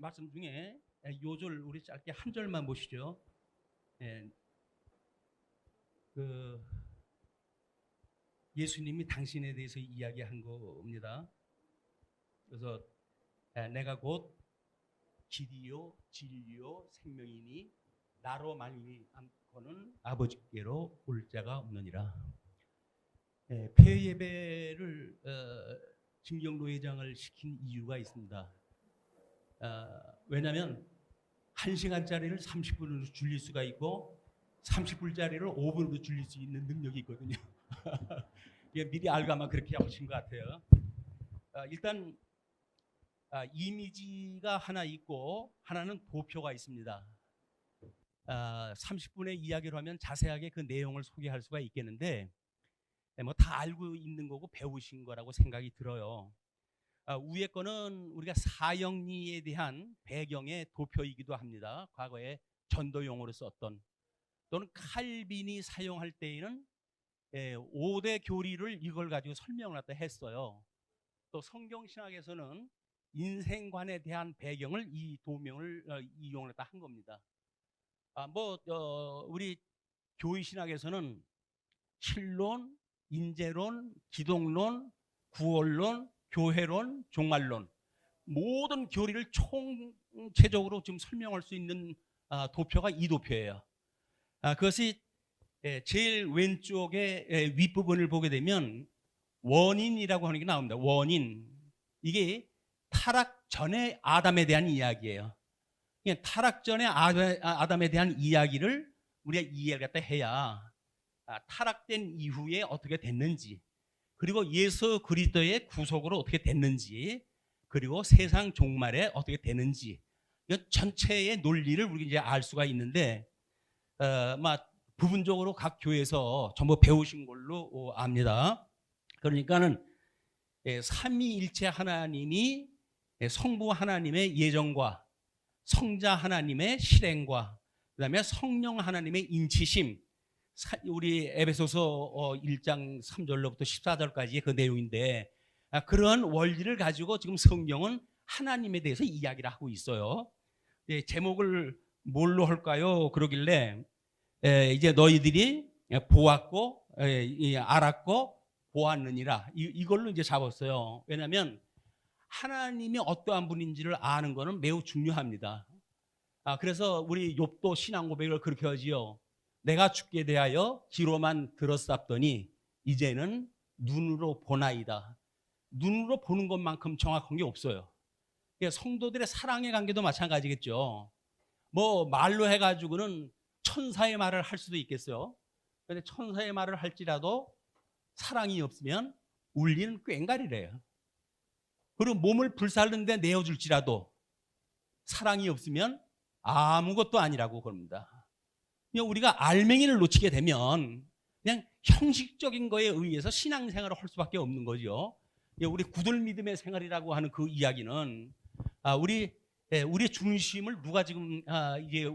말씀 중에 요절 우리 짧게 한 절만 보시죠. 예, 그 예수님이 당신에 대해서 이야기한 겁니다. 그래서 내가 곧 길이요 진리요 생명이니 나로 말미암고는 아버지께로 올 자가 없느니라. 폐 예배를 김경로 회장을 시킨 이유가 있습니다. 왜냐하면 1시간짜리를 30분으로 줄일 수가 있고 30분짜리를 5분으로 줄일 수 있는 능력이 있거든요. 미리 알고만 그렇게 하신 것 같아요. 일단 이미지가 하나 있고 하나는 도표가 있습니다. 30분의 이야기를 하면 자세하게 그 내용을 소개할 수가 있겠는데 뭐 다 알고 있는 거고 배우신 거라고 생각이 들어요. 위에 거는 우리가 사형리에 대한 배경의 도표이기도 합니다. 과거에 전도용어로 썼던, 또는 칼빈이 사용할 때에는 5대 교리를 이걸 가지고 설명을 갖다 했어요. 또 성경신학에서는 인생관에 대한 배경을 이 도명을 이용을 했다 한 겁니다. 우리 교회신학에서는 신론, 인재론, 기독론, 구원론, 교회론, 종말론, 모든 교리를 총체적으로 지금 설명할 수 있는 도표가 이 도표예요. 그것이 제일 왼쪽에 윗부분을 보게 되면 원인이라고 하는 게 나옵니다. 원인. 이게 타락 전에 아담에 대한 이야기예요. 타락 전에 아담에 대한 이야기를 우리가 이해를 갖다 해야 타락된 이후에 어떻게 됐는지, 그리고 예수 그리스도의 구속으로 어떻게 됐는지, 그리고 세상 종말에 어떻게 되는지, 이 전체의 논리를 우리가 이제 알 수가 있는데, 부분적으로 각 교회에서 전부 배우신 걸로 압니다. 그러니까는 삼위일체 하나님이 성부 하나님의 예정과 성자 하나님의 실행과 그다음에 성령 하나님의 인치심, 우리 에베소서 1장 3절로부터 14절까지의 그 내용인데, 그런 원리를 가지고 지금 성경은 하나님에 대해서 이야기를 하고 있어요. 제목을 뭘로 할까요? 그러길래 이제 너희들이 보았고 알았고 보았느니라, 이걸로 이제 잡았어요. 왜냐하면 하나님이 어떠한 분인지를 아는 것은 매우 중요합니다. 그래서 우리 욥도 신앙 고백을 그렇게 하지요. 내가 주께 대하여 귀로만 들었사더니 이제는 눈으로 보나이다. 눈으로 보는 것만큼 정확한 게 없어요. 성도들의 사랑의 관계도 마찬가지겠죠. 말로 해가지고는 천사의 말을 할 수도 있겠어요. 그런데 천사의 말을 할지라도 사랑이 없으면 울리는 꽹과리래요. 그리고 몸을 불살르는데 내어줄지라도 사랑이 없으면 아무것도 아니라고 그럽니다. 우리가 알맹이를 놓치게 되면 그냥 형식적인 거에 의해서 신앙생활을 할 수밖에 없는 거죠. 우리 구들 믿음의 생활이라고 하는 그 이야기는 우리의 중심을 누가 지금 이게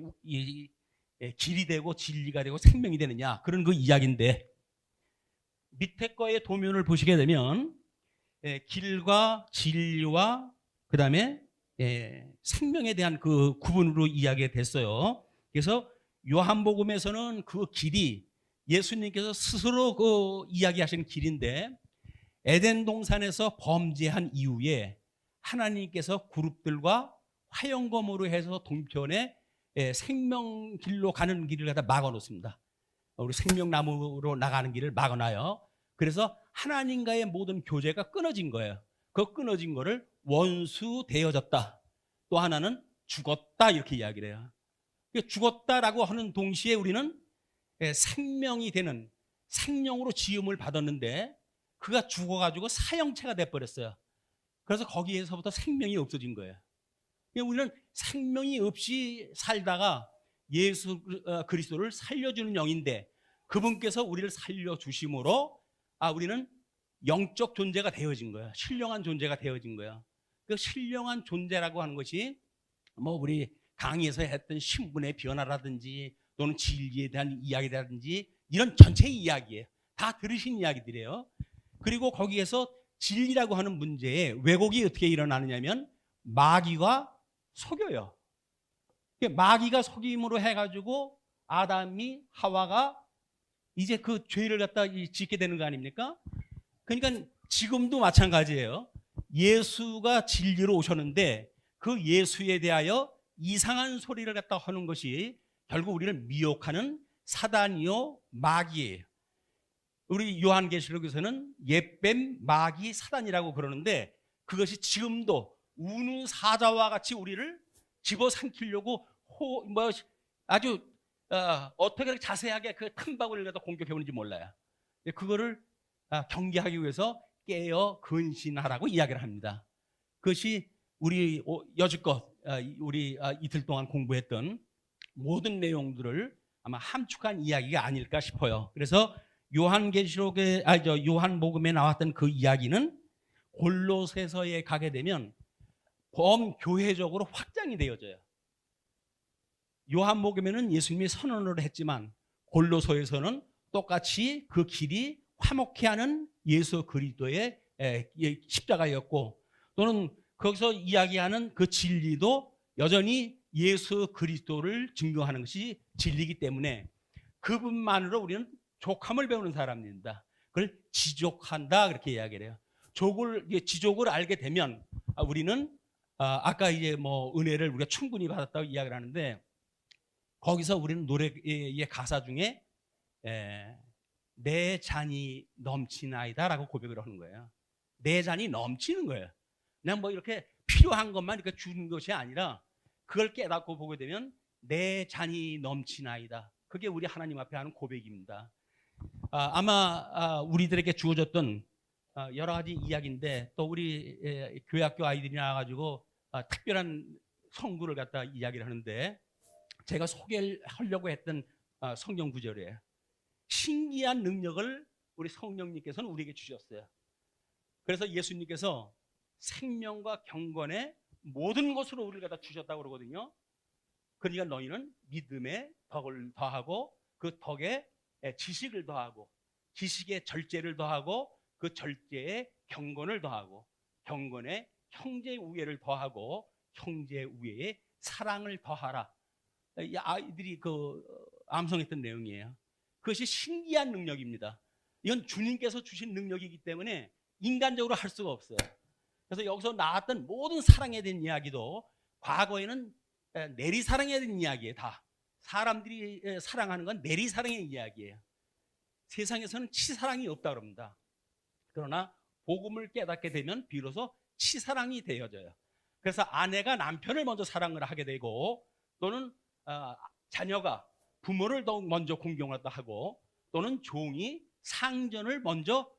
길이 되고 진리가 되고 생명이 되느냐, 그런 그 이야기인데, 밑에 거의 도면을 보시게 되면 길과 진리와 그 다음에 생명에 대한 그 구분으로 이야기가 됐어요. 그래서 요한복음에서는 그 길이 예수님께서 스스로 그 이야기하신 길인데, 에덴 동산에서 범죄한 이후에 하나님께서 그룹들과 화영검으로 해서 동편에 생명 길로 가는 길을 갖다 막아놓습니다. 우리 생명나무로 나가는 길을 막아놔요. 그래서 하나님과의 모든 교제가 끊어진 거예요. 그 끊어진 거를 원수 되어졌다, 또 하나는 죽었다, 이렇게 이야기를 해요. 죽었다라고 하는 동시에 우리는 생명이 되는 생명으로 지음을 받았는데 그가 죽어가지고 사형체가 돼버렸어요. 그래서 거기에서부터 생명이 없어진 거예요. 우리는 생명이 없이 살다가 예수 그리스도를 살려주는 영인데, 그분께서 우리를 살려주심으로 우리는 영적 존재가 되어진 거예요. 신령한 존재가 되어진 거예요. 그 신령한 존재라고 하는 것이 우리 강의에서 했던 신분의 변화라든지 또는 진리에 대한 이야기라든지 이런 전체 이야기예요. 다 들으신 이야기들이에요. 그리고 거기에서 진리라고 하는 문제에 왜곡이 어떻게 일어나느냐면 마귀와 속여요. 마귀가 속임으로 해가지고 아담이 하와가 이제 그 죄를 갖다 짓게 되는 거 아닙니까? 그러니까 지금도 마찬가지예요. 예수가 진리로 오셨는데 그 예수에 대하여 이상한 소리를 갖다 하는 것이 결국 우리를 미혹하는 사단이요 마귀예요. 우리 요한계시록에서는 옛뱀 마귀 사단이라고 그러는데 그것이 지금도 우는 사자와 같이 우리를 집어삼키려고 아주 어떻게 그렇게 자세하게 그 틈바구니를 갖다 공격해 오는지 몰라요. 그거를 경계하기 위해서 깨어 근신하라고 이야기를 합니다. 그것이 우리 여지껏 우리 이틀 동안 공부했던 모든 내용들을 아마 함축한 이야기가 아닐까 싶어요. 그래서 요한계시록에 요한복음에 나왔던 그 이야기는 골로새서에 가게 되면 범교회적으로 확장이 되어져요. 요한복음에는 예수님이 선언을 했지만 골로새에서는 똑같이 그 길이 화목케 하는 예수 그리스도의 십자가였고, 또는 거기서 이야기하는 그 진리도 여전히 예수 그리스도를 증거하는 것이 진리이기 때문에 그분만으로 우리는 족함을 배우는 사람입니다. 그걸 지족한다 그렇게 이야기를 해요. 지족을 알게 되면 우리는 아까 이제 은혜를 우리가 충분히 받았다고 이야기를 하는데, 거기서 우리는 노래의 가사 중에 내 잔이 넘치나이다라고 고백을 하는 거예요. 내 잔이 넘치는 거예요. 그냥 이렇게 필요한 것만 이렇게 주는 것이 아니라 그걸 깨닫고 보게 되면 내 잔이 넘치나이다. 그게 우리 하나님 앞에 하는 고백입니다. 아마 우리들에게 주어졌던 여러 가지 이야기인데, 또 우리 교회학교 아이들이 나와가지고 특별한 성구를 갖다 이야기를 하는데, 제가 소개를 하려고 했던 성경 구절이에요. 신기한 능력을 우리 성령님께서는 우리에게 주셨어요. 그래서 예수님께서 생명과 경건의 모든 것으로 우리를 갖다 주셨다고 그러거든요. 그러니까 너희는 믿음에 덕을 더하고 그 덕에 지식을 더하고 지식에 절제를 더하고 그 절제에 경건을 더하고 경건에 형제 우애를 더하고 형제 우애에 사랑을 더하라. 이 아이들이 암송했던 내용이에요. 그것이 신기한 능력입니다. 이건 주님께서 주신 능력이기 때문에 인간적으로 할 수가 없어요. 그래서 여기서 나왔던 모든 사랑에 대한 이야기도 과거에는 내리사랑에 대한 이야기예요. 다 사람들이 사랑하는 건 내리사랑의 이야기예요. 세상에서는 치사랑이 없다고 합니다. 그러나 복음을 깨닫게 되면 비로소 치사랑이 되어져요. 그래서 아내가 남편을 먼저 사랑을 하게 되고, 또는 자녀가 부모를 더욱 먼저 공경을 하고, 또는 종이 상전을 먼저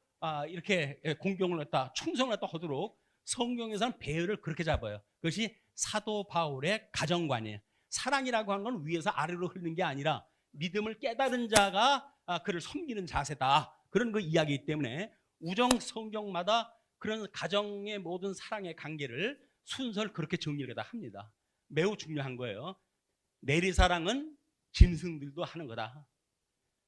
이렇게 공경을 했다, 충성을 했다 하도록 성경에서는 배열을 그렇게 잡아요. 그것이 사도 바울의 가정관이에요. 사랑이라고 하는 건 위에서 아래로 흐르는 게 아니라 믿음을 깨달은 자가 그를 섬기는 자세다, 그런 그 이야기이기 때문에 우정 성경마다 그런 가정의 모든 사랑의 관계를 순서를 그렇게 정리를 다 합니다. 매우 중요한 거예요. 내리사랑은 짐승들도 하는 거다.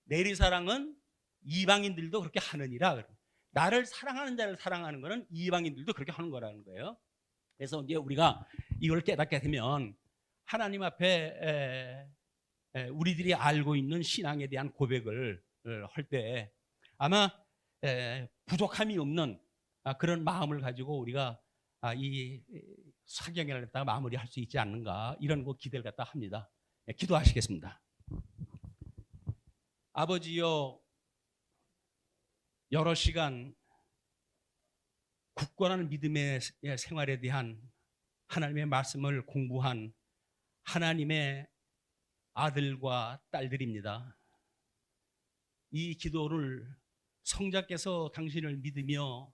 내리사랑은 이방인들도 그렇게 하느니라. 나를 사랑하는 자를 사랑하는 것은 이방인들도 그렇게 하는 거라는 거예요. 그래서 이제 우리가 이걸 깨닫게 되면 하나님 앞에 우리들이 알고 있는 신앙에 대한 고백을 할 때 아마 부족함이 없는 그런 마음을 가지고 우리가 이 사경을 갖다가 마무리할 수 있지 않는가, 이런 거 기대를 갖다 합니다. 기도하시겠습니다. 아버지여, 여러 시간 굳건한 믿음의 생활에 대한 하나님의 말씀을 공부한 하나님의 아들과 딸들입니다. 이 기도를 성자께서 당신을 믿으며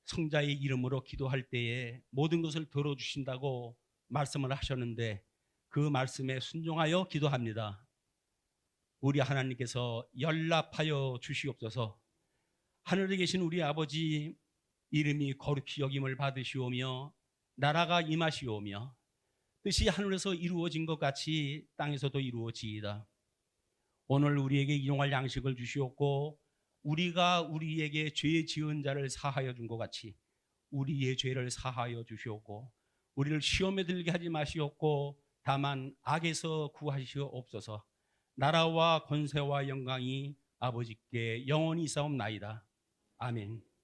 성자의 이름으로 기도할 때에 모든 것을 들어주신다고 말씀을 하셨는데, 그 말씀에 순종하여 기도합니다. 우리 하나님께서 연락하여 주시옵소서. 하늘에 계신 우리 아버지, 이름이 거룩히 여김을 받으시오며 나라가 임하시오며 뜻이 하늘에서 이루어진 것 같이 땅에서도 이루어지이다. 오늘 우리에게 일용할 양식을 주시옵고, 우리가 우리에게 죄 지은 자를 사하여 준 것 같이 우리의 죄를 사하여 주시옵고, 우리를 시험에 들게 하지 마시옵고 다만 악에서 구하시옵소서. 나라와 권세와 영광이 아버지께 영원히 있사옵나이다. 아멘.